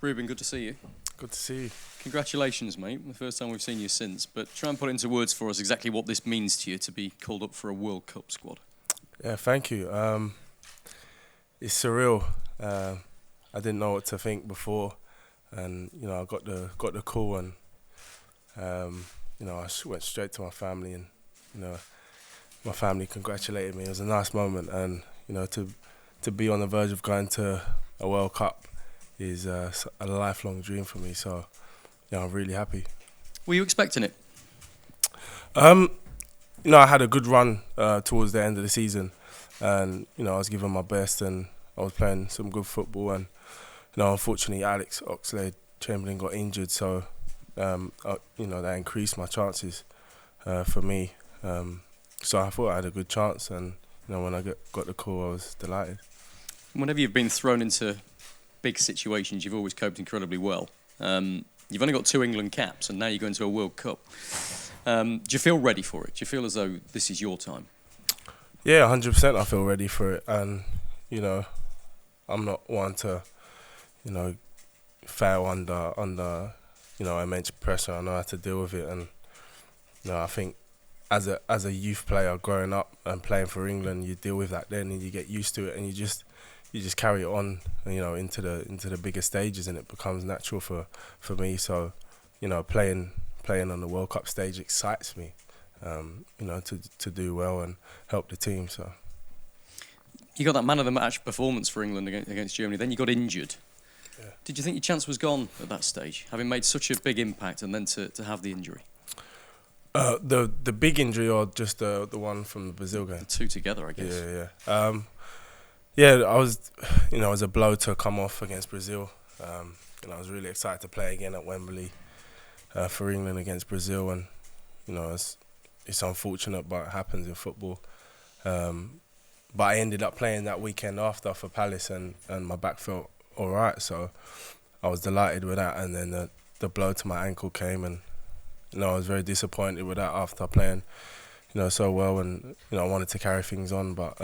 Ruben, good to see you. Good to see you. Congratulations, mate. The first time we've seen you since. But try and put into words for us exactly what this means to you to be called up for a World Cup squad. Yeah, thank you. It's surreal. I didn't know what to think before, and I got the call, and I went straight to my family, and my family congratulated me. It was a nice moment, and to be on the verge of going to a World Cup is a lifelong dream for me. So I'm really happy. Were you expecting it? I had a good run towards the end of the season, and I was giving my best, and I was playing some good football, and unfortunately Alex Oxlade-Chamberlain got injured, so that increased my chances for me. So I thought I had a good chance, and when I got the call, I was delighted. Whenever you've been thrown into big situations, you've always coped incredibly well. You've only got 2 England caps, and now you're going to a World Cup. Do you feel ready for it? Do you feel as though this is your time? Yeah, 100% I feel ready for it, and I'm not one to fail under immense pressure. I know how to deal with it, and I think as a youth player growing up and playing for England, you deal with that then, and you get used to it, and you just carry it on, into the bigger stages, and it becomes natural for me. So, playing on the World Cup stage excites me, to do well and help the team. So, you got that man of the match performance for England against Germany. Then you got injured. Yeah. Did you think your chance was gone at that stage, having made such a big impact, and then to have the injury? The big injury, or just the one from the Brazil game? The two together, I guess. Yeah. I was, it was a blow to come off against Brazil. I was really excited to play again at Wembley for England against Brazil, and it's unfortunate, but it happens in football. But I ended up playing that weekend after for Palace, and my back felt all right, so I was delighted with that. And then the blow to my ankle came, and I was very disappointed with that after playing so well, and I wanted to carry things on, but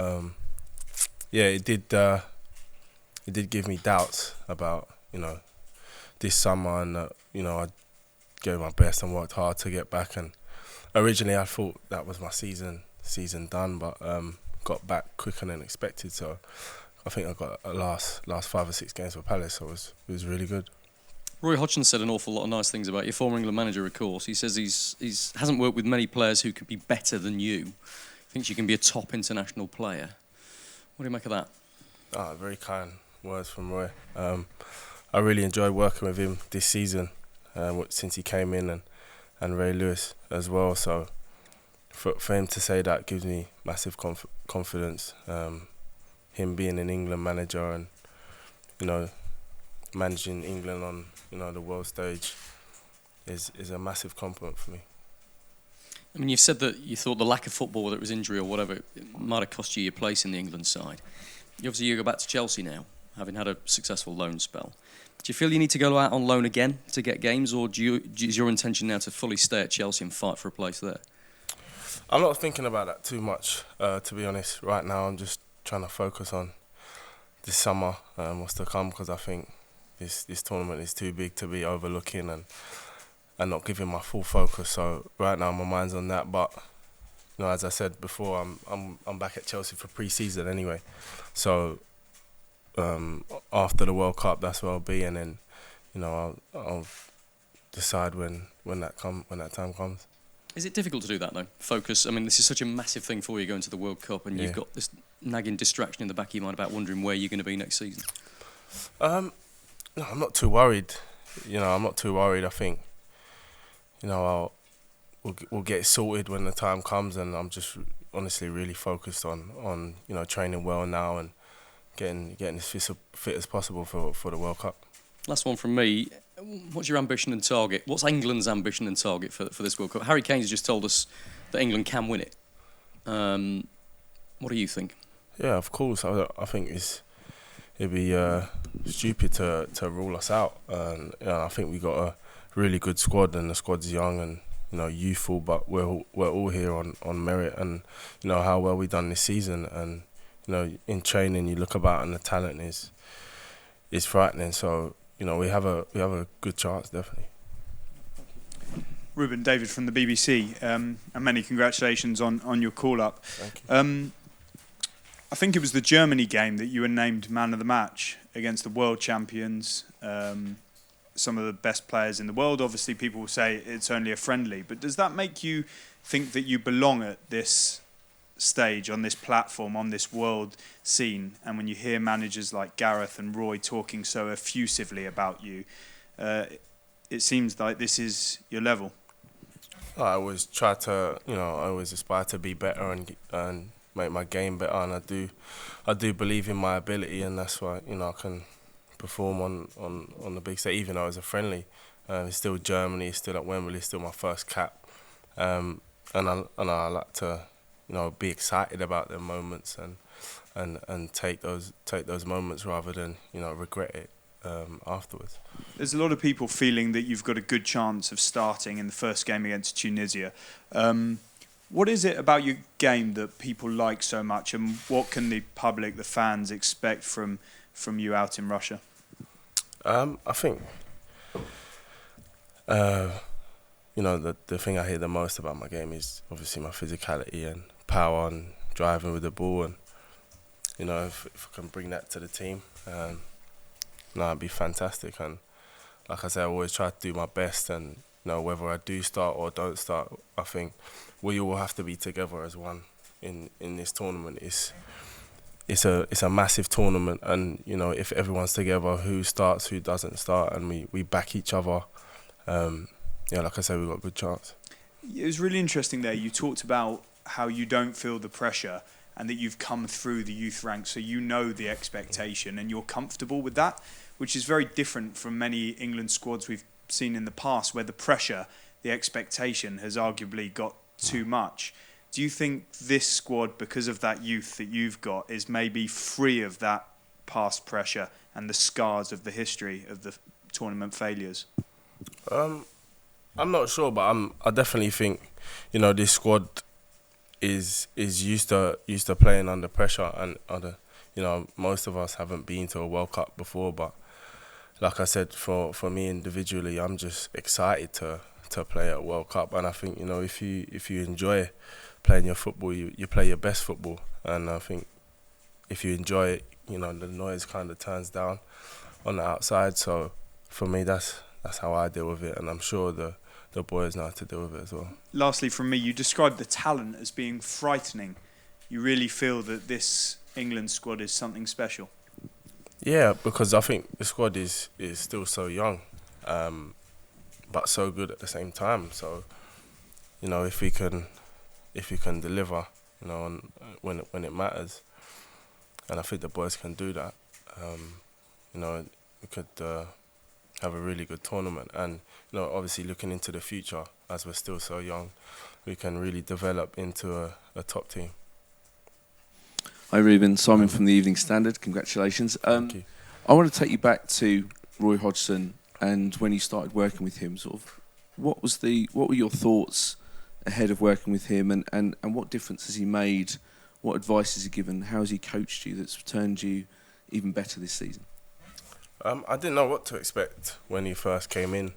it did give me doubts about this summer, and I gave my best and worked hard to get back, and originally I thought that was my season done, but got back quicker than expected. So I think I got a last 5 or 6 games for Palace, so it was really good. Roy Hodgson said an awful lot of nice things about your former England manager, of course. He says he's hasn't worked with many players who could be better than you. He thinks you can be a top international player. What do you make of that? Very kind words from Roy. I really enjoyed working with him this season, since he came in, and Ray Lewis as well. So for him to say that gives me massive confidence. Him being an England manager, and managing England on the world stage is a massive compliment for me. I mean, you've said that you thought the lack of football, whether it was injury or whatever, it might have cost you your place in the England side. You go back to Chelsea now, having had a successful loan spell. Do you feel you need to go out on loan again to get games, or is your intention now to fully stay at Chelsea and fight for a place there? I'm not thinking about that too much, to be honest. Right now, I'm just trying to focus on this summer and what's to come, because I think this tournament is too big to be overlooking and not giving my full focus. So right now my mind's on that. But as I said before, I'm back at Chelsea for pre-season anyway. So after the World Cup, that's where I'll be, and then I'll decide when that time comes. Is it difficult to do that though? Focus. I mean, this is such a massive thing for you going to the World Cup, and you've got this nagging distraction in the back of your mind about wondering where you're going to be next season. No, I'm not too worried. I'm not too worried. I think, we'll get it sorted when the time comes, and I'm just honestly really focused on training well now and getting as fit as possible for the World Cup. Last one from me. What's your ambition and target? What's England's ambition and target for this World Cup? Harry Kane's just told us that England can win it. What do you think? Yeah, of course. I think it'd be stupid to rule us out. And I think we got a really good squad, and the squad's young and youthful, but we're all here on merit, and how well we've done this season. And in training, you look about and the talent is frightening. So we have a good chance, definitely. Ruben, David from the BBC, and many congratulations on your call-up. Thank you. I think it was the Germany game that you were named man of the match against the world champions, some of the best players in the world. Obviously, people will say it's only a friendly, but does that make you think that you belong at this stage, on this platform, on this world scene? And when you hear managers like Gareth and Roy talking so effusively about you, it seems like this is your level. I always try to, I always aspire to be better and make my game better, and I do believe in my ability, and that's why I can perform on the big stage. Even though it was a friendly, it's still Germany, it's still at Wembley, it's still my first cap, and I like to be excited about them moments and take those moments rather than regret it afterwards. There's a lot of people feeling that you've got a good chance of starting in the first game against Tunisia. What is it about your game that people like so much, and what can the public, the fans, expect from you out in Russia? I think the thing I hear the most about my game is obviously my physicality and power and driving with the ball, and if I can bring that to the team, it'd be fantastic. And like I say, I always try to do my best, and whether I do start or don't start, I think we all have to be together as one in this tournament. It's a massive tournament, and if everyone's together, who starts, who doesn't start, and we back each other, like I say, we've got a good chance. It was really interesting there. You talked about how you don't feel the pressure and that you've come through the youth ranks, so you know the expectation and you're comfortable with that, which is very different from many England squads we've seen in the past where the pressure, the expectation has arguably got too much. Do you think this squad, because of that youth that you've got, is maybe free of that past pressure and the scars of the history of the tournament failures? I'm not sure, but I definitely think this squad is used to playing under pressure, and most of us haven't been to a World Cup before. But like I said, for me individually, I'm just excited to play at World Cup, and I think if you enjoy playing your football, you play your best football, and I think if you enjoy it, the noise kind of turns down on the outside. So for me, that's how I deal with it, and I'm sure the boys know how to deal with it as well. Lastly, from me, you described the talent as being frightening. You really feel that this England squad is something special? Yeah, because I think the squad is still so young, but so good at the same time. So, if we can deliver, when it matters, and I think the boys can do that, we could have a really good tournament. And obviously looking into the future, as we're still so young, we can really develop into a top team. Hi Ruben, Simon from the Evening Standard. Congratulations. Thank you. I want to take you back to Roy Hodgson and when you started working with him. What were your thoughts ahead of working with him, and what difference has he made? What advice has he given? How has he coached you that's turned you even better this season? I didn't know what to expect when he first came in,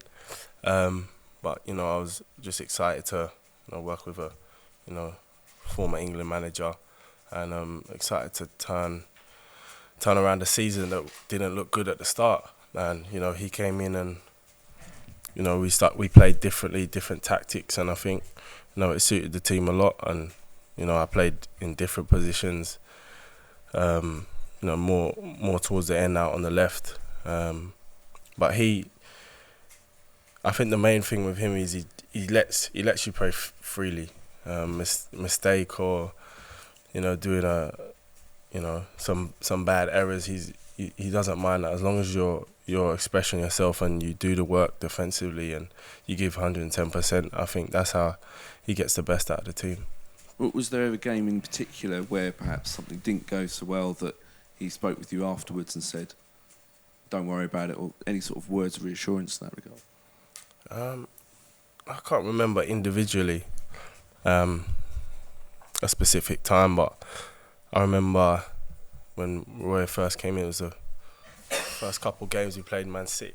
but I was just excited to work with a former England manager, and excited to turn around a season that didn't look good at the start. And he came in, and we played differently, different tactics, and I think it suited the team a lot. And I played in different positions, more towards the end out on the left. But I think the main thing with him is he lets you play freely. Mistake or doing some bad errors, he doesn't mind that, as long as you're expressing yourself and you do the work defensively and you give 110%. I think that's how he gets the best out of the team. Was there ever a game in particular where perhaps something didn't go so well that he spoke with you afterwards and said, "Don't worry about it," or any sort of words of reassurance in that regard? I can't remember individually a specific time, but I remember when Roy first came in, it was first couple games we played Man City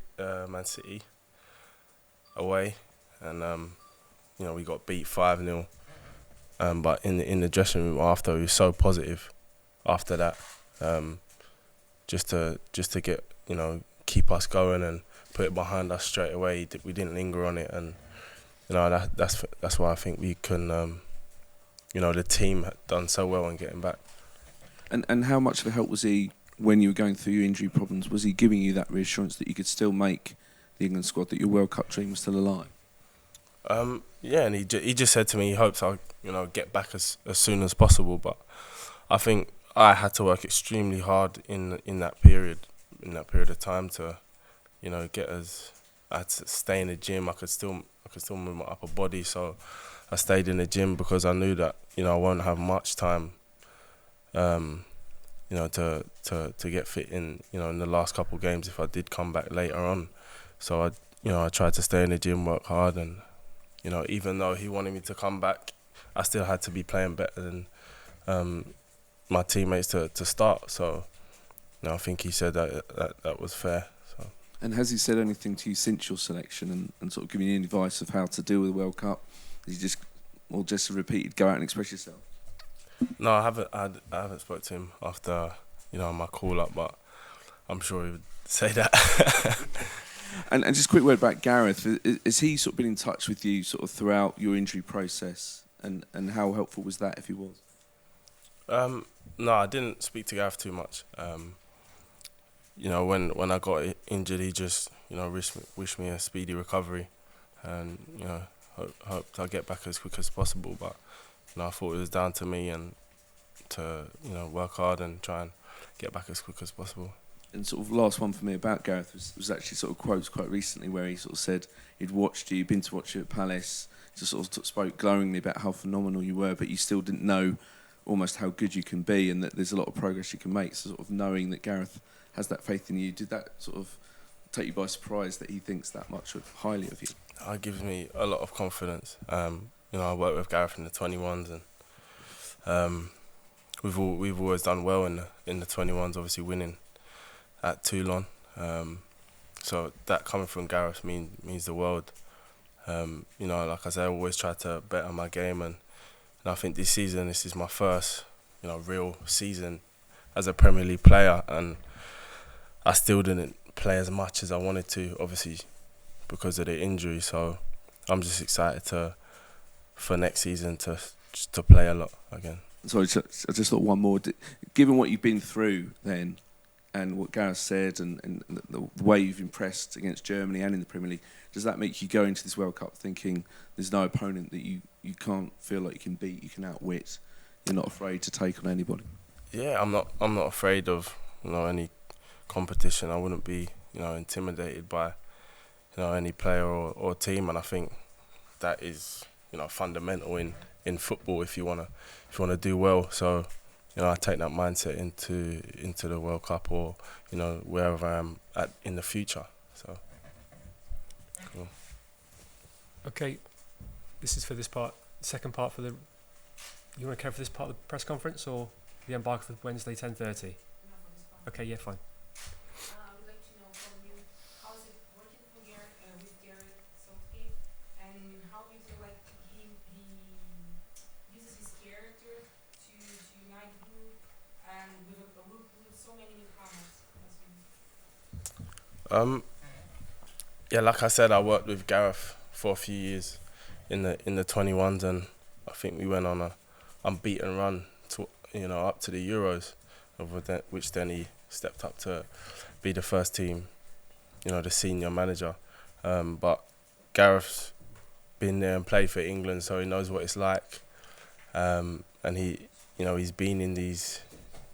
away, and we got beat 5-0. But in the dressing room after, we were so positive. After that, just to get keep us going and put it behind us straight away. We didn't linger on it, and that's why I think we can. The team had done so well in getting back. And how much of a help was he when you were going through your injury problems? Was he giving you that reassurance that you could still make the England squad, that your World Cup dream was still alive? Yeah, and he just said to me he hopes I'll get back as soon as possible. But I think I had to work extremely hard in that period of time to get as. I had to stay in the gym. I could still move my upper body, so I stayed in the gym because I knew that I won't have much time to get fit in in the last couple of games if I did come back later on. So I tried to stay in the gym, work hard, and even though he wanted me to come back, I still had to be playing better than my teammates to start. So I think he said that was fair. So. And has he said anything to you since your selection and sort of given you any advice of how to deal with the World Cup? Is he just repeated, go out and express yourself? No, I haven't spoke to him after my call up, but I'm sure he would say that. And just a quick word about Gareth. Has he sort of been in touch with you sort of throughout your injury process, and how helpful was that if he was? No, I didn't speak to Gareth too much. When I got injured, he just wished me a speedy recovery, and hoped I'd get back as quick as possible. But I thought it was down to me and to work hard and try and get back as quick as possible. And sort of last one for me about Gareth was actually sort of quotes quite recently where he sort of said he'd watched you, been to watch you at Palace, just sort of spoke glowingly about how phenomenal you were, but you still didn't know almost how good you can be and that there's a lot of progress you can make. So sort of knowing that Gareth has that faith in you, did that sort of take you by surprise that he thinks that much highly of you? It gives me a lot of confidence. I worked with Gareth in the 21s, and we've always done well in the 21s, obviously winning at Toulon. So that coming from Gareth means the world. Like I said, I always try to better my game, and I think this season, this is my first real season as a Premier League player, and I still didn't play as much as I wanted to, obviously because of the injury. So I'm just excited for next season to play a lot again. Sorry, I just thought one more. Given what you've been through then, and what Gareth said, and the way you've impressed against Germany and in the Premier League, does that make you go into this World Cup thinking there's no opponent that you can't feel like you can beat, you can outwit, you're not afraid to take on anybody? Yeah, I'm not afraid of any competition. I wouldn't be intimidated by any player or team, and I think that is fundamental in football if you wanna do well. So I take that mindset into the World Cup or wherever I am at in the future. So cool. Okay, this is for this part. Second part for the. You want to carry for this part of the press conference or the embark for Wednesday 10:30? Okay, yeah, fine. I would like to know from you, how is it working with Gareth Southgate, and how do you feel like he uses his character to unite the group, and with a group with so many newcomers? Yeah, like I said, I worked with Gareth for a few years in the 21s, and I think we went on a unbeaten run to up to the Euros, which then he stepped up to be the first team, the senior manager. But Gareth's been there and played for England, so he knows what it's like, and he's been in these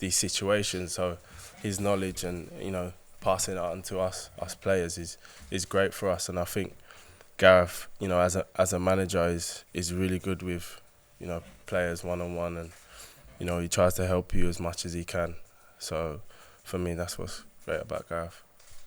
situations, so his knowledge and passing it on to us players is great for us. And I think Gareth, as a manager, is really good with players one-on-one, and he tries to help you as much as he can. So for me, that's what's great about Gareth.